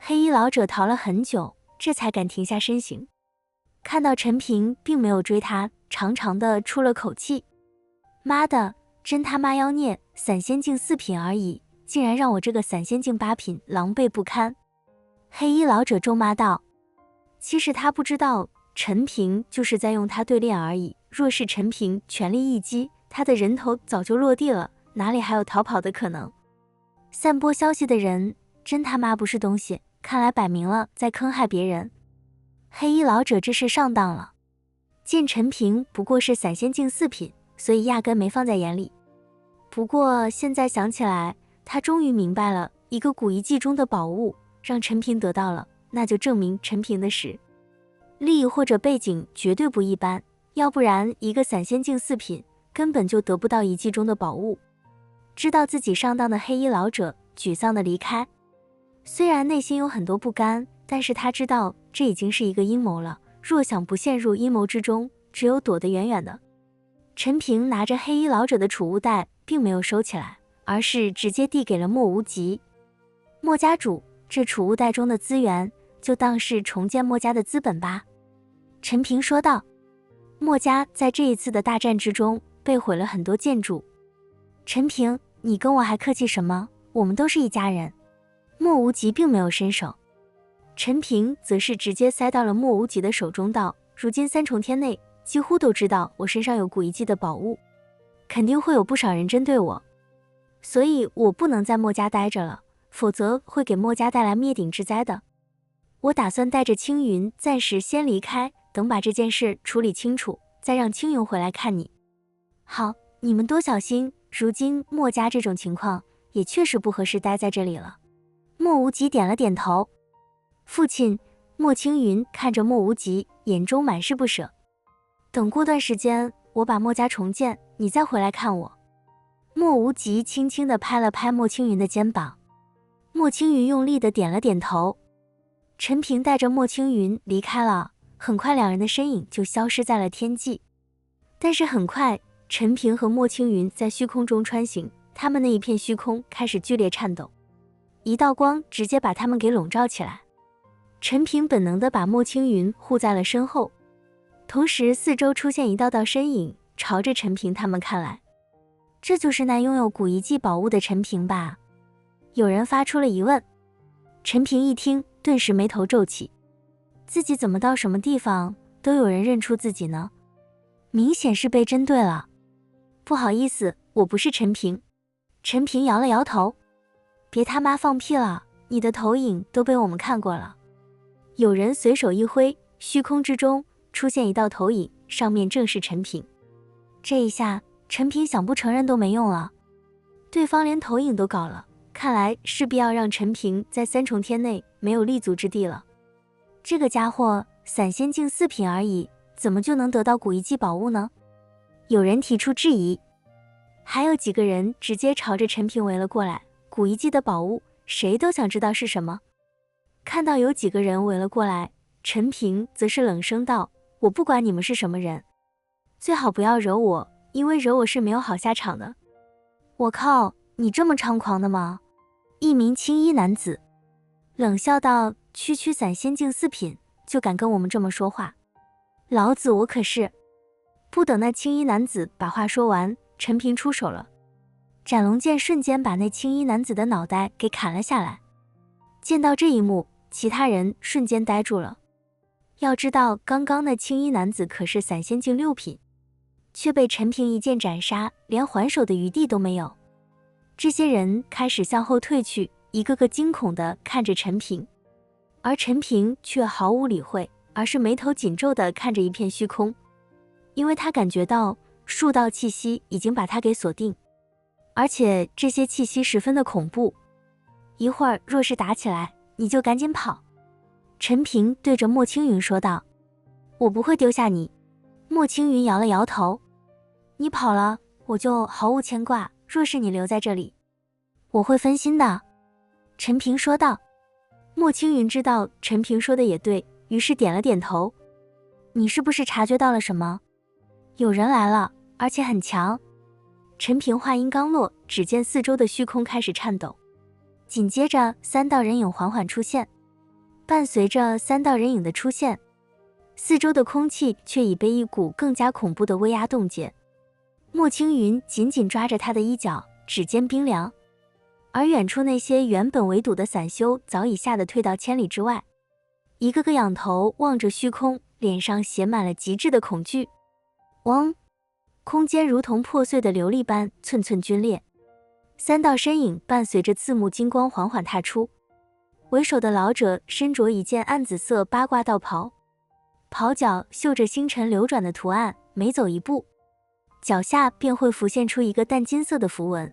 黑衣老者逃了很久，这才敢停下身形。看到陈平并没有追他，长长的出了口气。妈的，真他妈妖孽，散仙境4品而已，竟然让我这个散仙境8品狼狈不堪。黑衣老者咒骂道。其实他不知道，陈平就是在用他对练而已，若是陈平全力一击，他的人头早就落地了，哪里还有逃跑的可能？散播消息的人真他妈不是东西，看来摆明了在坑害别人。黑衣老者这是上当了，见陈平不过是散仙境4品，所以压根没放在眼里。不过现在想起来，他终于明白了，一个古遗迹中的宝物让陈平得到了，那就证明陈平的实力或者背景绝对不一般，要不然一个散仙境4品根本就得不到遗迹中的宝物。知道自己上当的黑衣老者沮丧地离开，虽然内心有很多不甘，但是他知道这已经是一个阴谋了，若想不陷入阴谋之中，只有躲得远远的。陈平拿着黑衣老者的储物袋并没有收起来，而是直接递给了莫无极。莫家主，这储物袋中的资源就当是重建莫家的资本吧。陈平说道。莫家在这一次的大战之中被毁了很多建筑。陈平，你跟我还客气什么？我们都是一家人。莫无极并没有伸手，陈平则是直接塞到了莫无极的手中道，如今3重天内几乎都知道我身上有古遗迹的宝物，肯定会有不少人针对我，所以我不能在莫家待着了，否则会给莫家带来灭顶之灾的。我打算带着青云暂时先离开，等把这件事处理清楚，再让青云回来看你。好，你们多小心，如今莫家这种情况也确实不合适待在这里了。莫无极点了点头。父亲，莫青云看着莫无极，眼中满是不舍。等过段时间我把莫家重建，你再回来看我。莫无极轻轻地拍了拍莫青云的肩膀。莫青云用力地点了点头。陈平带着莫青云离开了，很快两人的身影就消失在了天际。但是很快，陈平和莫青云在虚空中穿行，他们那一片虚空开始剧烈颤抖，一道光直接把他们给笼罩起来。陈平本能地把莫青云护在了身后，同时四周出现一道道身影，朝着陈平他们看来。这就是那拥有古遗迹宝物的陈平吧？有人发出了疑问。陈平一听，顿时眉头皱起，自己怎么到什么地方都有人认出自己呢？明显是被针对了。不好意思，我不是陈平。陈平摇了摇头。别他妈放屁了，你的投影都被我们看过了。有人随手一挥，虚空之中出现一道投影，上面正是陈平。这一下，陈平想不承认都没用了。对方连投影都搞了，看来势必要让陈平在3重天内没有立足之地了。这个家伙散仙境4品而已，怎么就能得到古遗迹宝物呢？有人提出质疑，还有几个人直接朝着陈平围了过来。古遗迹的宝物，谁都想知道是什么。看到有几个人围了过来，陈平则是冷声道：我不管你们是什么人，最好不要惹我，因为惹我是没有好下场的。我靠，你这么猖狂的吗？一名青衣男子冷笑道：区区散仙境4品就敢跟我们这么说话，老子我可是……不等那青衣男子把话说完，陈平出手了，斩龙剑瞬间把那青衣男子的脑袋给砍了下来。见到这一幕，其他人瞬间呆住了。要知道，刚刚那青衣男子可是散仙境6品，却被陈平一剑斩杀，连还手的余地都没有。这些人开始向后退去，一个个惊恐地看着陈平，而陈平却毫无理会，而是眉头紧皱地看着一片虚空，因为他感觉到数道气息已经把他给锁定，而且这些气息十分的恐怖。一会儿若是打起来，你就赶紧跑。陈平对着莫青云说道。我不会丢下你。莫青云摇了摇头。你跑了，我就毫无牵挂，若是你留在这里，我会分心的。陈平说道。莫青云知道陈平说的也对，于是点了点头。你是不是察觉到了什么？有人来了，而且很强。陈平话音刚落，只见四周的虚空开始颤抖，紧接着3道人影缓缓出现。伴随着3道人影的出现，四周的空气却已被一股更加恐怖的威压冻结。莫青云紧紧抓着他的衣角，指尖冰凉，而远处那些原本围堵的散修早已吓得退到千里之外，一个个仰头望着虚空，脸上写满了极致的恐惧。嗡！空间如同破碎的琉璃般寸寸皲裂，3道身影伴随着刺目金光缓缓踏出。为首的老者身着一件暗紫色八卦道袍，袍角绣着星辰流转的图案，每走一步，脚下便会浮现出一个淡金色的符文。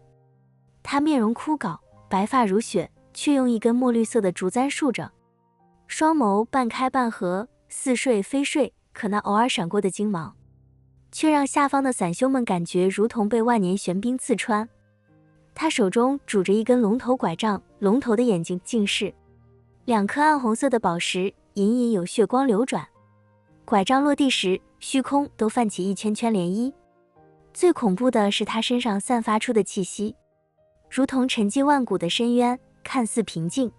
他面容枯槁，白发如雪，却用一根墨绿色的竹簪束着，双眸半开半合，似睡非睡，可那偶尔闪过的金芒，却让下方的散修们感觉如同被万年玄冰刺穿。他手中拄着一根龙头拐杖，龙头的眼睛尽是2颗暗红色的宝石，隐隐有血光流转。拐杖落地时，虚空都泛起一圈圈涟漪。最恐怖的是他身上散发出的气息，如同沉寂万古的深渊，看似平静，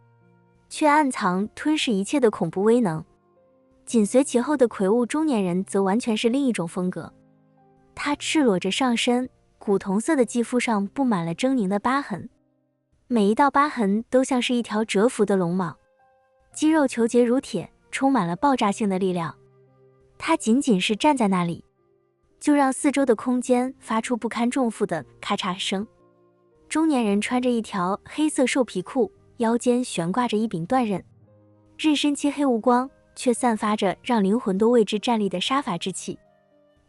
却暗藏吞噬一切的恐怖威能。紧随其后的魁梧中年人则完全是另一种风格。他赤裸着上身，古铜色的肌肤上布满了狰狞的疤痕，每一道疤痕都像是一条蛰伏的龙蟒，肌肉虬结如铁，充满了爆炸性的力量。他仅仅是站在那里，就让四周的空间发出不堪重负的咔嚓声。中年人穿着一条黑色兽皮裤，腰间悬挂着一柄断刃，刃身漆黑无光，却散发着让灵魂都为之战栗的杀伐之气。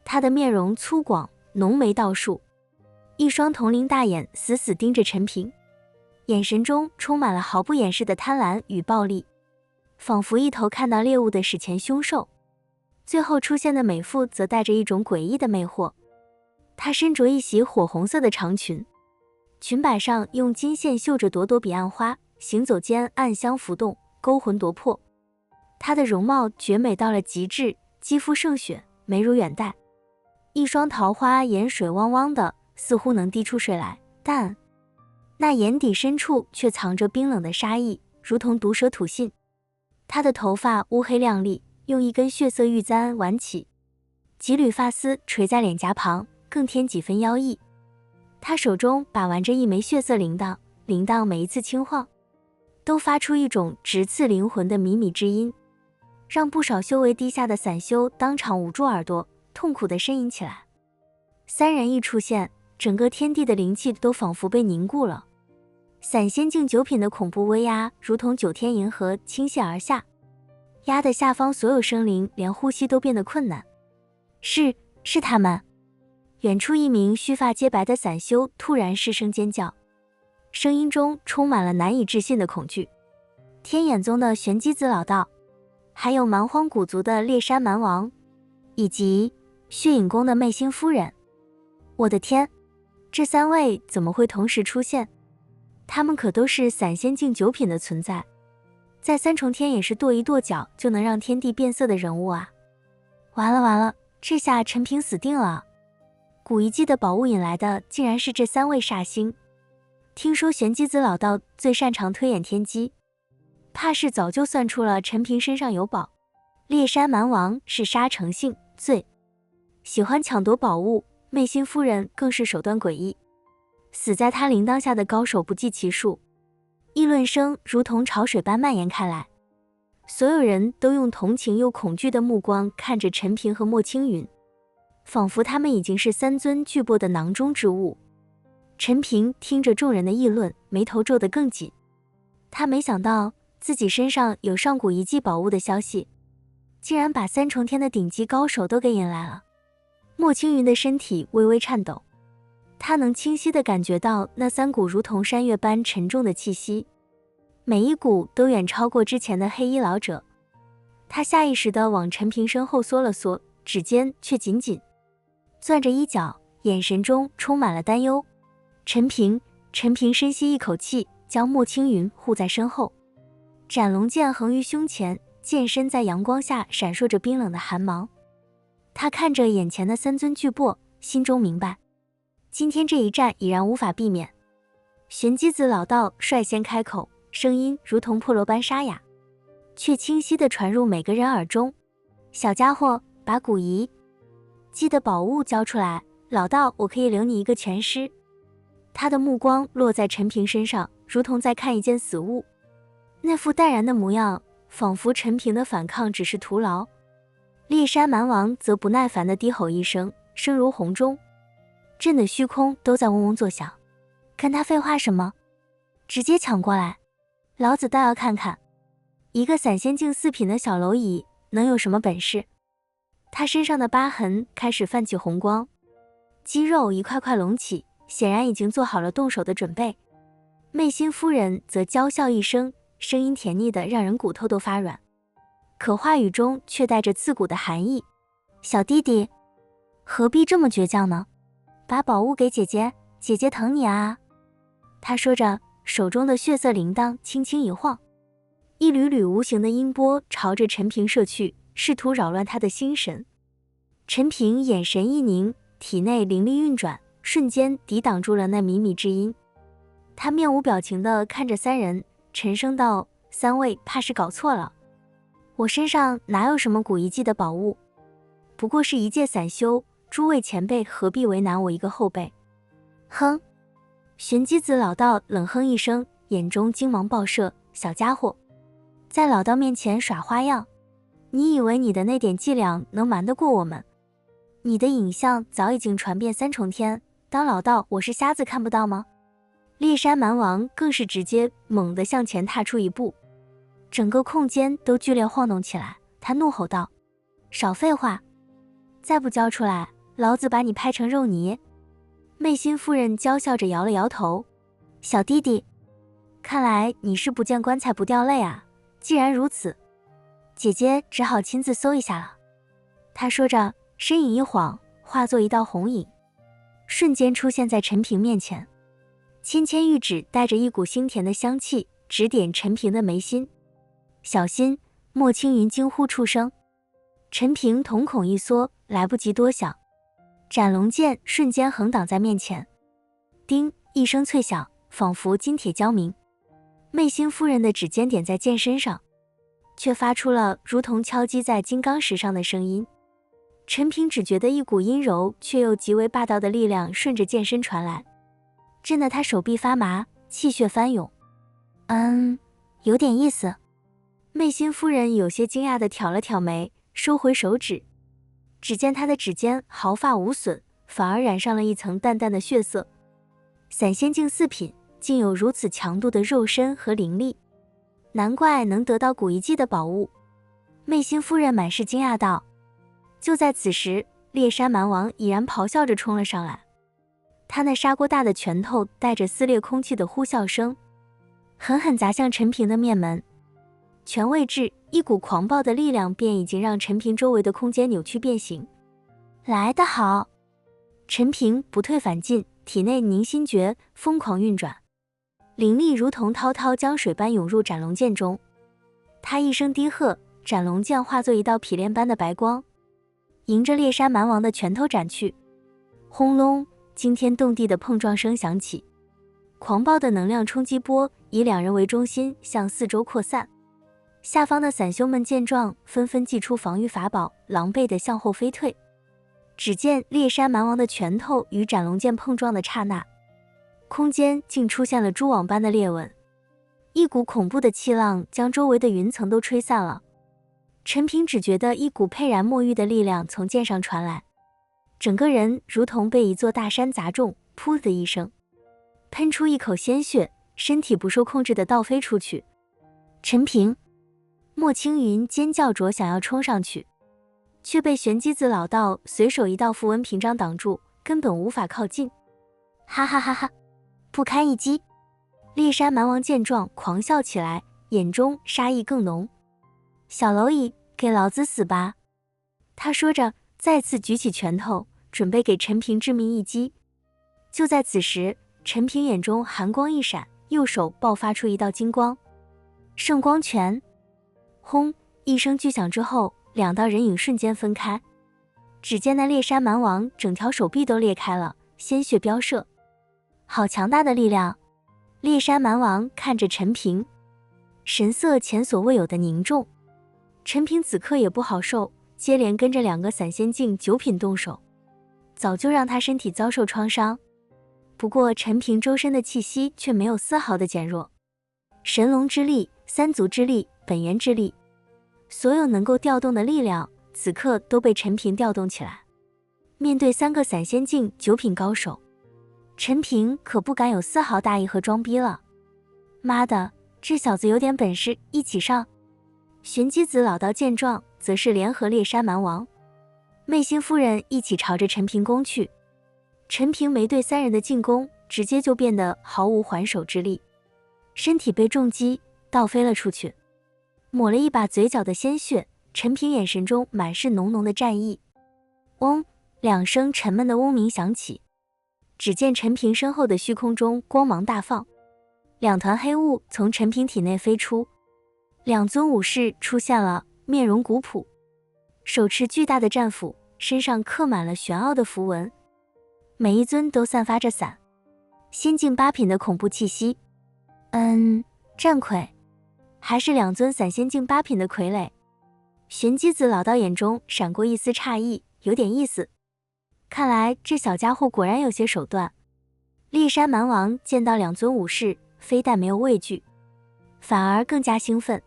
他的面容粗犷，浓眉倒竖，一双铜铃大眼死死盯着陈平，眼神中充满了毫不掩饰的贪婪与暴力，仿佛一头看到猎物的史前凶兽。最后出现的美妇则带着一种诡异的魅惑，她身着一袭火红色的长裙，裙摆上用金线绣着朵朵彼岸花，行走间暗香浮动，勾魂夺魄。她的容貌绝美到了极致，肌肤胜雪，眉如远黛，一双桃花眼水汪汪的，似乎能滴出水来，但那眼底深处却藏着冰冷的杀意，如同毒蛇吐信。她的头发乌黑亮丽，用一根血色玉簪挽起，几缕发丝垂在脸颊旁，更添几分妖异。他手中把玩着一枚血色铃铛，铃铛每一次轻晃，都发出一种直刺灵魂的靡靡之音，让不少修为低下的散修当场捂住耳朵，痛苦地呻吟起来。3人一出现，整个天地的灵气都仿佛被凝固了。散仙境9品的恐怖威压如同9天银河倾泻而下，压得下方所有生灵连呼吸都变得困难。是他们！远处一名须发皆白的散修突然失声尖叫，声音中充满了难以置信的恐惧。天眼宗的玄机子老道，还有蛮荒古族的烈山蛮王，以及血影宫的媚心夫人。我的天，这3位怎么会同时出现？他们可都是散仙境9品的存在，在3重天也是跺一跺脚就能让天地变色的人物啊！完了，这下陈平死定了。古遗迹的宝物引来的竟然是这3位煞星。听说玄机子老道最擅长推演天机，怕是早就算出了陈平身上有宝。烈山蛮王是杀成性，最喜欢抢夺宝物，媚心夫人更是手段诡异，死在他铃铛下的高手不计其数。议论声如同潮水般蔓延开来，所有人都用同情又恐惧的目光看着陈平和莫青云，仿佛他们已经是3尊巨擘的囊中之物。陈平听着众人的议论，眉头皱得更紧。他没想到自己身上有上古遗迹宝物的消息，竟然把3重天的顶级高手都给引来了。莫青云的身体微微颤抖，他能清晰地感觉到那3股如同山岳般沉重的气息，每一股都远超过之前的黑衣老者。他下意识地往陈平身后缩了缩，指尖却紧紧攥着衣角，眼神中充满了担忧。陈平深吸一口气，将莫青云护在身后，斩龙剑横于胸前，剑身在阳光下闪烁着冰冷的寒芒。他看着眼前的3尊巨擘，心中明白，今天这一战已然无法避免。玄机子老道率先开口，声音如同破锣般沙哑，却清晰地传入每个人耳中。小家伙，把古遗迹的宝物交出来，老道，我可以留你一个全尸。他的目光落在陈平身上，如同在看一件死物。那副淡然的模样，仿佛陈平的反抗只是徒劳。烈山蛮王则不耐烦地低吼一声，声如洪钟，震得虚空都在嗡嗡作响。跟他废话什么？直接抢过来，老子倒要看看，一个散仙境4品的小蝼蚁能有什么本事。他身上的疤痕开始泛起红光，肌肉一块块隆起，显然已经做好了动手的准备。媚心夫人则娇笑一声，声音甜腻的让人骨头都发软，可话语中却带着刺骨的寒意。小弟弟，何必这么倔强呢？把宝物给姐姐，姐姐疼你啊。他说着，手中的血色铃铛轻轻一晃，一缕缕无形的音波朝着陈平射去，试图扰乱他的心神。陈平眼神一凝，体内灵力运转，瞬间抵挡住了那靡靡之音。他面无表情地看着三人，沉声道：“三位怕是搞错了，我身上哪有什么古遗迹的宝物，不过是一介散修，诸位前辈何必为难我一个后辈？”哼！玄机子老道冷哼一声，眼中精芒爆射：“小家伙，在老道面前耍花样，你以为你的那点伎俩能瞒得过我们？你的影像早已经传遍3重天，当老道我是瞎子看不到吗？”烈山蛮王更是直接猛地向前踏出一步，整个空间都剧烈晃动起来。他怒吼道：“少废话，再不交出来，老子把你拍成肉泥！”媚心夫人娇笑着摇了摇头：“小弟弟，看来你是不见棺材不掉泪啊，既然如此，姐姐只好亲自搜一下了。”她说着，身影一晃，化作一道红影，瞬间出现在陈平面前。芊芊玉指带着一股腥甜的香气，指点陈平的眉心。小心！莫青云惊呼出声。陈平瞳孔一缩，来不及多想，斩龙剑瞬间横挡在面前。叮一声脆响，仿佛金铁交鸣。媚心夫人的指尖点在剑身上，却发出了如同敲击在金刚石上的声音。陈平只觉得一股阴柔却又极为霸道的力量顺着剑身传来，震得他手臂发麻，气血翻涌。有点意思。媚心夫人有些惊讶地挑了挑眉，收回手指。只见她的指尖毫发无损，反而染上了一层淡淡的血色。散仙境4品，竟有如此强度的肉身和灵力，难怪能得到古遗迹的宝物。媚心夫人满是惊讶道。就在此时，烈山蛮王已然咆哮着冲了上来，他那砂锅大的拳头带着撕裂空气的呼啸声，狠狠砸向陈平的面门。拳未至，一股狂暴的力量便已经让陈平周围的空间扭曲变形。来得好！陈平不退反进，体内凝心诀疯狂运转，灵力如同滔滔江水般涌入斩龙剑中。他一声低喝，斩龙剑化作一道匹练般的白光，迎着烈山蛮王的拳头斩去。轰隆！惊天动地的碰撞声响起，狂暴的能量冲击波以2人为中心向四周扩散。下方的散修们见状，纷纷祭出防御法宝，狼狈地向后飞退。只见烈山蛮王的拳头与斩龙剑碰撞的刹那，空间竟出现了蛛网般的裂纹，一股恐怖的气浪将周围的云层都吹散了。陈平只觉得一股沛然墨玉的力量从剑上传来，整个人如同被一座大山砸中，噗的一声，喷出一口鲜血，身体不受控制地倒飞出去。陈平！莫青云尖叫着想要冲上去，却被玄机子老道随手一道符文屏障挡住，根本无法靠近。哈哈哈哈，不堪一击！烈山蛮王见状狂笑起来，眼中杀意更浓。小蝼蚁，给老子死吧！他说着，再次举起拳头，准备给陈平致命一击。就在此时，陈平眼中寒光一闪，右手爆发出一道金光，圣光拳！轰！一声巨响之后，2道人影瞬间分开。只见那烈山蛮王整条手臂都裂开了，鲜血飙射。好强大的力量！烈山蛮王看着陈平，神色前所未有的凝重。陈平此刻也不好受，接连跟着2个散仙境九品动手，早就让他身体遭受创伤。不过陈平周身的气息却没有丝毫的减弱，神龙之力、三足之力、本源之力，所有能够调动的力量，此刻都被陈平调动起来。面对3个散仙境九品高手，陈平可不敢有丝毫大意和装逼了。妈的，这小子有点本事，一起上！玄机子老道见状，则是联合猎山蛮王、媚心夫人一起朝着陈平攻去。陈平没对3人的进攻，直接就变得毫无还手之力，身体被重击，倒飞了出去，抹了一把嘴角的鲜血。陈平眼神中满是浓浓的战意。嗡，2声沉闷的嗡鸣响起，只见陈平身后的虚空中光芒大放，2团黑雾从陈平体内飞出，2尊武士出现了，面容古朴，手持巨大的战斧，身上刻满了玄奥的符文，每一尊都散发着仙境8品的恐怖气息。战魁，还是2尊散仙境8品的傀儡。玄机子老道眼中闪过一丝诧异，有点意思，看来这小家伙果然有些手段。猎山蛮王见到2尊武士，非但没有畏惧，反而更加兴奋。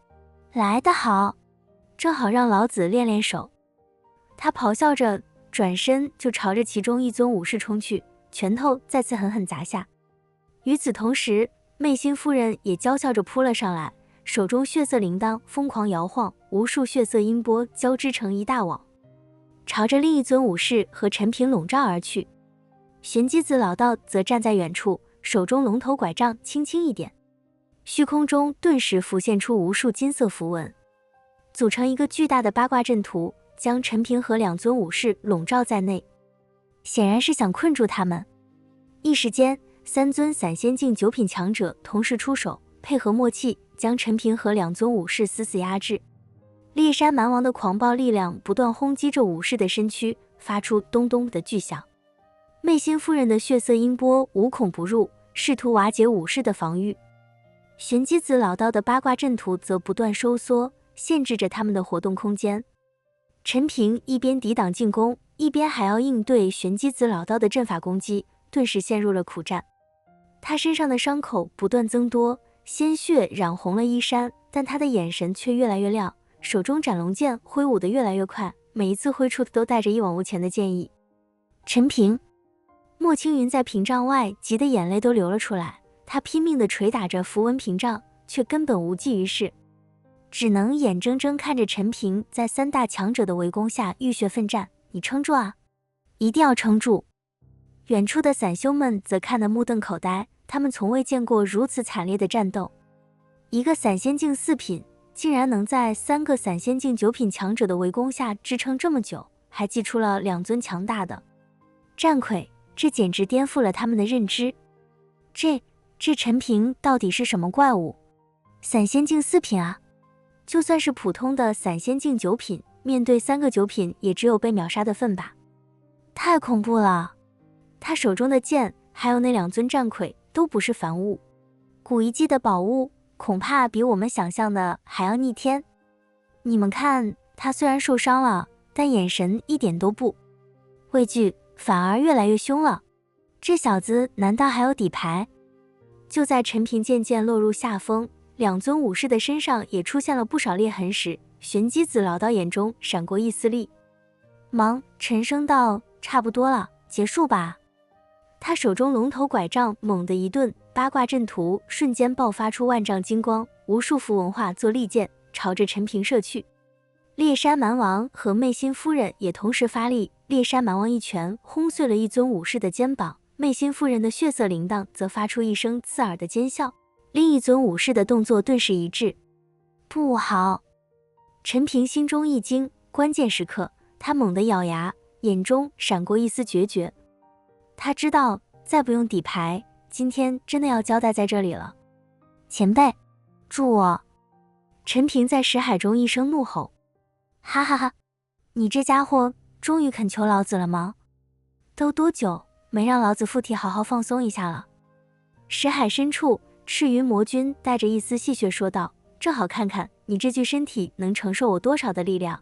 来得好，正好让老子练练手。他咆哮着，转身就朝着其中一尊武士冲去，拳头再次狠狠砸下。与此同时，媚心夫人也娇笑着扑了上来，手中血色铃铛疯狂摇晃，无数血色音波交织成一大网，朝着另一尊武士和陈平笼罩而去。玄机子老道则站在远处，手中龙头拐杖轻轻一点，虚空中顿时浮现出无数金色符文，组成一个巨大的八卦阵图，将陈平和2尊武士笼罩在内，显然是想困住他们。一时间，3尊散仙境9品强者同时出手，配合默契，将陈平和2尊武士死死压制。猎山蛮王的狂暴力量不断轰击着武士的身躯，发出咚咚的巨响。媚心夫人的血色音波无孔不入，试图瓦解武士的防御。玄机子老道的八卦阵图则不断收缩，限制着他们的活动空间。陈平一边抵挡进攻，一边还要应对玄机子老道的阵法攻击，顿时陷入了苦战。他身上的伤口不断增多，鲜血染红了衣衫，但他的眼神却越来越亮，手中斩龙剑挥舞得越来越快，每一次挥出的都带着一往无前的剑意。陈平，莫青云在屏障外急得眼泪都流了出来，他拼命地捶打着符文屏障，却根本无济于事，只能眼睁睁看着陈平在3大强者的围攻下浴血奋战。你撑住啊，一定要撑住！远处的散修们则看得目瞪口呆，他们从未见过如此惨烈的战斗。一个散仙境4品，竟然能在3个散仙境9品强者的围攻下支撑这么久，还祭出了2尊强大的战魁，这简直颠覆了他们的认知。这陈平到底是什么怪物？散仙境4品啊！就算是普通的散仙境9品，面对3个9品，也只有被秒杀的份吧。太恐怖了！他手中的剑，还有那2尊战魁，都不是凡物，古遗迹的宝物，恐怕比我们想象的还要逆天。你们看，他虽然受伤了，但眼神一点都不畏惧，反而越来越凶了。这小子难道还有底牌？就在陈平渐渐落入下风，2尊武士的身上也出现了不少裂痕时，玄机子老道眼中闪过一丝厉芒，沉声道：“差不多了，结束吧。”他手中龙头拐杖猛地一顿，八卦阵图瞬间爆发出万丈金光，无数符文化作利剑，朝着陈平射去。猎山蛮王和媚心夫人也同时发力，猎山蛮王一拳轰碎了一尊武士的肩膀，媚心夫人的血色铃铛则发出一声刺耳的尖笑，另一尊武士的动作顿时一致。不好！陈平心中一惊，关键时刻，他猛地咬牙，眼中闪过一丝决绝。他知道，再不用底牌，今天真的要交代在这里了。前辈，助我！陈平在识海中一声怒吼。哈哈哈，你这家伙终于肯求老子了吗？都多久没让老子附体好好放松一下了？识海深处，赤云魔君带着一丝戏谑说道，正好看看你这具身体能承受我多少的力量。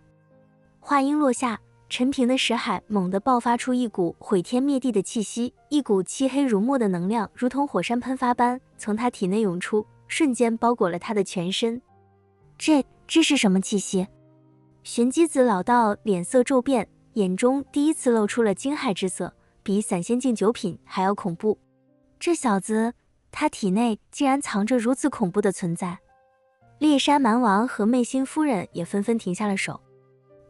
话音落下，陈平的识海猛地爆发出一股毁天灭地的气息，一股漆黑如墨的能量如同火山喷发般从他体内涌出，瞬间包裹了他的全身。这是什么气息？玄机子老道脸色骤变，眼中第一次露出了惊骇之色，比散仙境九品还要恐怖。这小子，他体内竟然藏着如此恐怖的存在。猎山蛮王和媚心夫人也纷纷停下了手，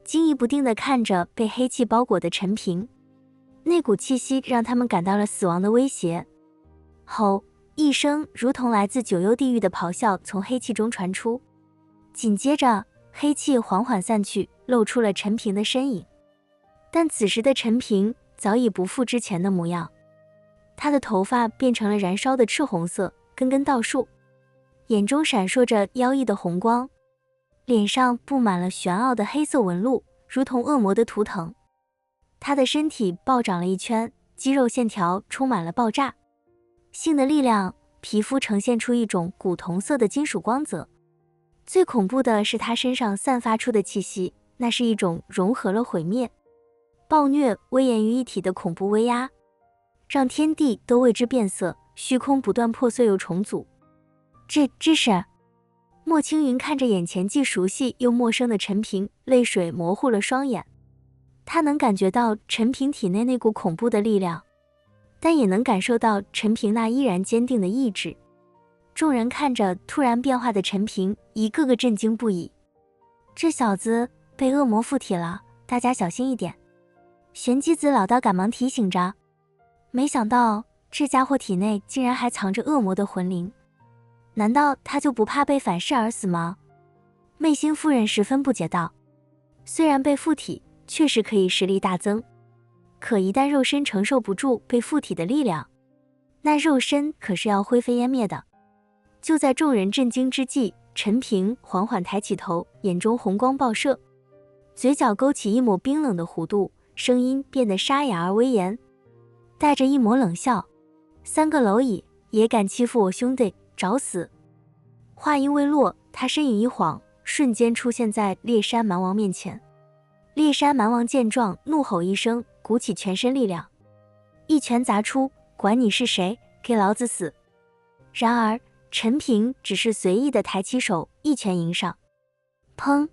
惊疑不定地看着被黑气包裹的陈平。那股气息让他们感到了死亡的威胁。吼一声如同来自九幽地狱的咆哮从黑气中传出，紧接着黑气缓缓散去，露出了陈平的身影。但此时的陈平早已不复之前的模样，他的头发变成了燃烧的赤红色，根根倒竖，眼中闪烁着妖异的红光，脸上布满了玄奥的黑色纹路，如同恶魔的图腾。他的身体暴涨了一圈，肌肉线条充满了爆炸性的力量，皮肤呈现出一种古铜色的金属光泽。最恐怖的是他身上散发出的气息，那是一种融合了毁灭、暴虐、威严于一体的恐怖威压，让天地都为之变色，虚空不断破碎又重组。这是……莫青云看着眼前既熟悉又陌生的陈平，泪水模糊了双眼。他能感觉到陈平体内那股恐怖的力量，但也能感受到陈平那依然坚定的意志。众人看着突然变化的陈平，一个个震惊不已。这小子被恶魔附体了，大家小心一点。玄机子老道赶忙提醒着。没想到这家伙体内竟然还藏着恶魔的魂灵，难道他就不怕被反噬而死吗？媚心夫人十分不解道。虽然被附体确实可以实力大增，可一旦肉身承受不住被附体的力量，那肉身可是要灰飞烟灭的。就在众人震惊之际，陈平缓缓抬起头，眼中红光爆射，嘴角勾起一抹冰冷的弧度，声音变得沙哑而威严，带着一抹冷笑：三个蝼蚁也敢欺负我兄弟，找死！话音未落，他身影一晃，瞬间出现在猎山蛮王面前。猎山蛮王见状，怒吼一声，鼓起全身力量，一拳砸出，管你是谁，给老子死！然而陈平只是随意的抬起手，一拳迎上。砰！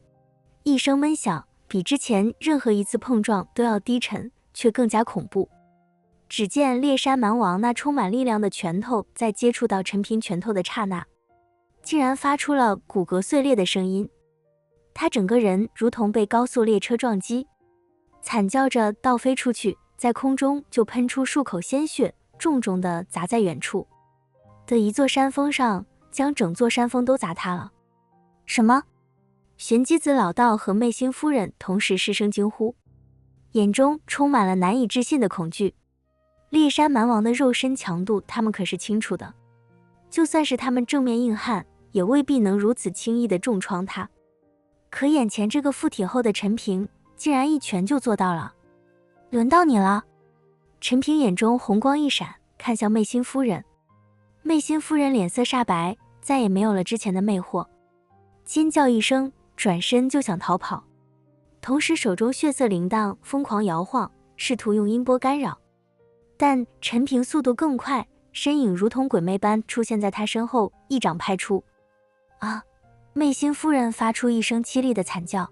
一声闷响，比之前任何一次碰撞都要低沉，却更加恐怖。只见猎山蛮王那充满力量的拳头在接触到陈平拳头的刹那，竟然发出了骨骼碎裂的声音。他整个人如同被高速列车撞击，惨叫着倒飞出去，在空中就喷出数口鲜血，重重地砸在远处的一座山峰上，将整座山峰都砸塌了。什么？玄机子老道和媚心夫人同时失声惊呼，眼中充满了难以置信的恐惧。猎山蛮王的肉身强度他们可是清楚的，就算是他们正面硬汉，也未必能如此轻易地重创他。可眼前这个附体后的陈平，竟然一拳就做到了。轮到你了。陈平眼中红光一闪，看向媚心夫人。媚心夫人脸色煞白，再也没有了之前的魅惑，尖叫一声，转身就想逃跑，同时手中血色铃铛疯狂摇晃，试图用音波干扰。但陈平速度更快，身影如同鬼魅般出现在他身后，一掌拍出。啊！媚心夫人发出一声凄厉的惨叫，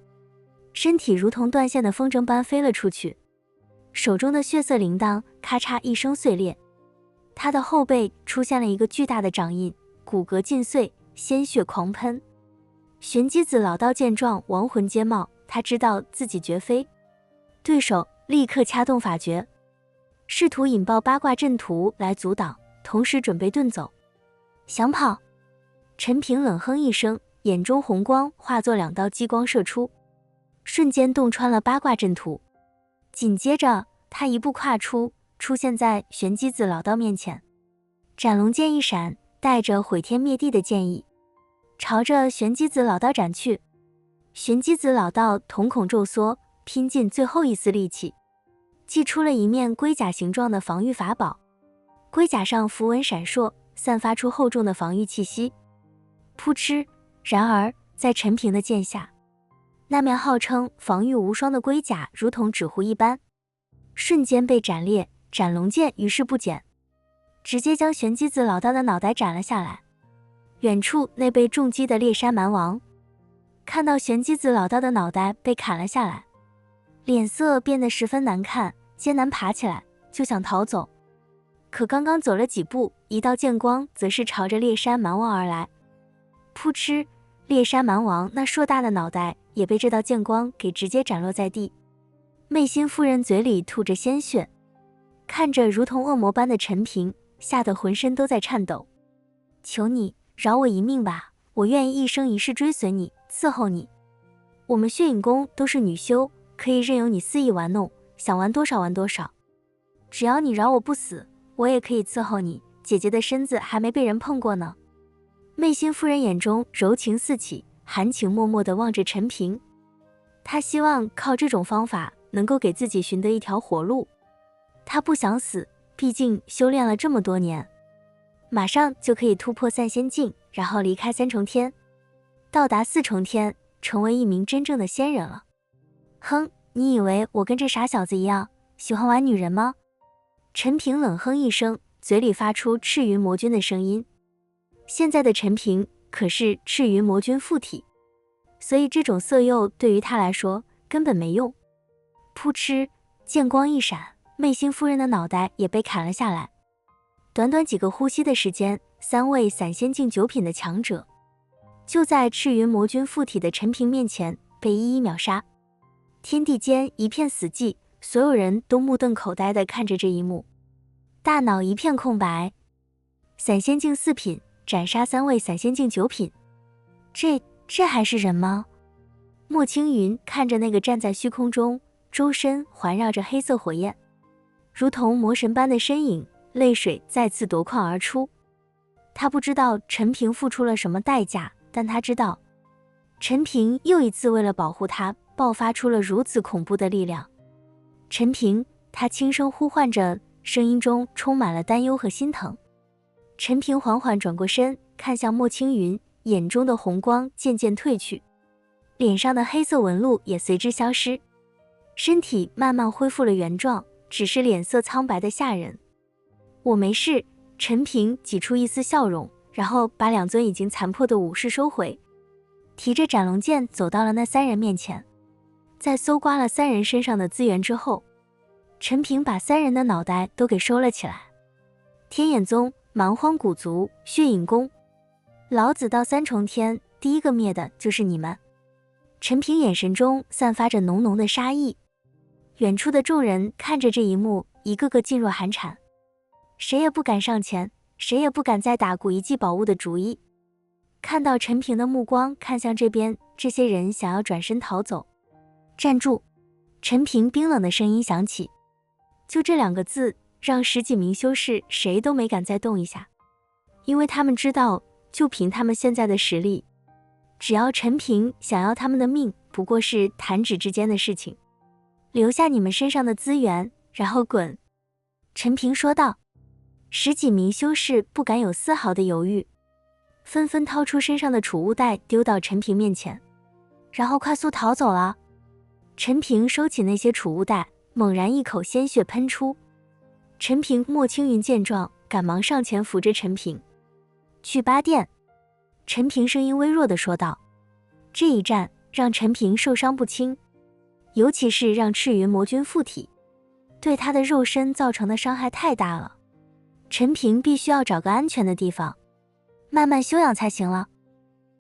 身体如同断线的风筝般飞了出去，手中的血色铃铛咔嚓一声碎裂，他的后背出现了一个巨大的掌印，骨骼尽碎，鲜血狂喷。玄机子老道见状，亡魂皆冒，他知道自己绝非对手，立刻掐动法诀，试图引爆八卦阵图来阻挡，同时准备遁走。想跑？陈平冷哼一声，眼中红光化作两道激光射出，瞬间洞穿了八卦阵图。紧接着他一步跨出，出现在玄机子老道面前，斩龙剑一闪，带着毁天灭地的剑意，朝着玄机子老道斩去。玄机子老道瞳孔骤缩，拼尽最后一丝力气，祭出了一面龟甲形状的防御法宝，龟甲上符文闪烁，散发出厚重的防御气息。噗嗤，然而，在陈平的剑下，那面号称防御无双的龟甲如同纸糊一般，瞬间被斩裂，斩龙剑于是不减，直接将玄机子老道的脑袋斩了下来。远处那被重击的猎山蛮王看到玄机子老道的脑袋被砍了下来，脸色变得十分难看，艰难爬起来就想逃走，可刚刚走了几步，一道剑光则是朝着猎山蛮王而来。扑哧，猎山蛮王那硕大的脑袋也被这道剑光给直接斩落在地。媚心夫人嘴里吐着鲜血，看着如同恶魔般的陈平，吓得浑身都在颤抖。求你饶我一命吧，我愿意一生一世追随你，伺候你。我们血影宫都是女修，可以任由你肆意玩弄，想玩多少玩多少。只要你饶我不死，我也可以伺候你。姐姐的身子还没被人碰过呢。媚心夫人眼中柔情四起，含情脉脉地望着陈平。她希望靠这种方法能够给自己寻得一条活路。她不想死，毕竟修炼了这么多年，马上就可以突破散仙境，然后离开三重天，到达四重天，成为一名真正的仙人了。哼，你以为我跟这傻小子一样喜欢玩女人吗？陈平冷哼一声，嘴里发出赤云魔君的声音。现在的陈平可是赤云魔君附体，所以这种色诱对于他来说根本没用。扑哧，剑光一闪，媚心夫人的脑袋也被砍了下来。短短几个呼吸的时间，3位散仙境9品的强者就在赤云魔君附体的陈平面前被一一秒杀。天地间一片死寂，所有人都目瞪口呆地看着这一幕，大脑一片空白。散仙境4品斩杀3位散仙境9品，这还是人吗？莫青云看着那个站在虚空中，周身环绕着黑色火焰，如同魔神般的身影，泪水再次夺眶而出。他不知道陈平付出了什么代价，但他知道陈平又一次为了保护他，爆发出了如此恐怖的力量。陈平，他轻声呼唤着，声音中充满了担忧和心疼。陈平缓缓转过身，看向莫青云，眼中的红光渐渐褪去，脸上的黑色纹路也随之消失，身体慢慢恢复了原状，只是脸色苍白的吓人。我没事。陈平挤出一丝笑容，然后把2尊已经残破的武士收回，提着斩龙剑走到了那3人面前。在搜刮了3人身上的资源之后，陈平把3人的脑袋都给收了起来。天眼宗、蛮荒古族、血影宫，老子到3重天第一个灭的就是你们。陈平眼神中散发着浓浓的杀意。远处的众人看着这一幕，一个个噤若寒蝉，谁也不敢上前，谁也不敢再打古遗迹宝物的主意。看到陈平的目光看向这边，这些人想要转身逃走。站住！陈平冰冷的声音响起，就这2个字，让10几名修士谁都没敢再动一下，因为他们知道，就凭他们现在的实力，只要陈平想要他们的命，不过是弹指之间的事情。留下你们身上的资源，然后滚！陈平说道。10几名修士不敢有丝毫的犹豫，纷纷掏出身上的储物袋丢到陈平面前，然后快速逃走了。陈平收起那些储物袋，猛然一口鲜血喷出。陈平、莫青云见状，赶忙上前扶着陈平。去八殿。陈平声音微弱地说道。这一战让陈平受伤不轻，尤其是让赤云魔君附体，对他的肉身造成的伤害太大了。陈平必须要找个安全的地方，慢慢休养才行了。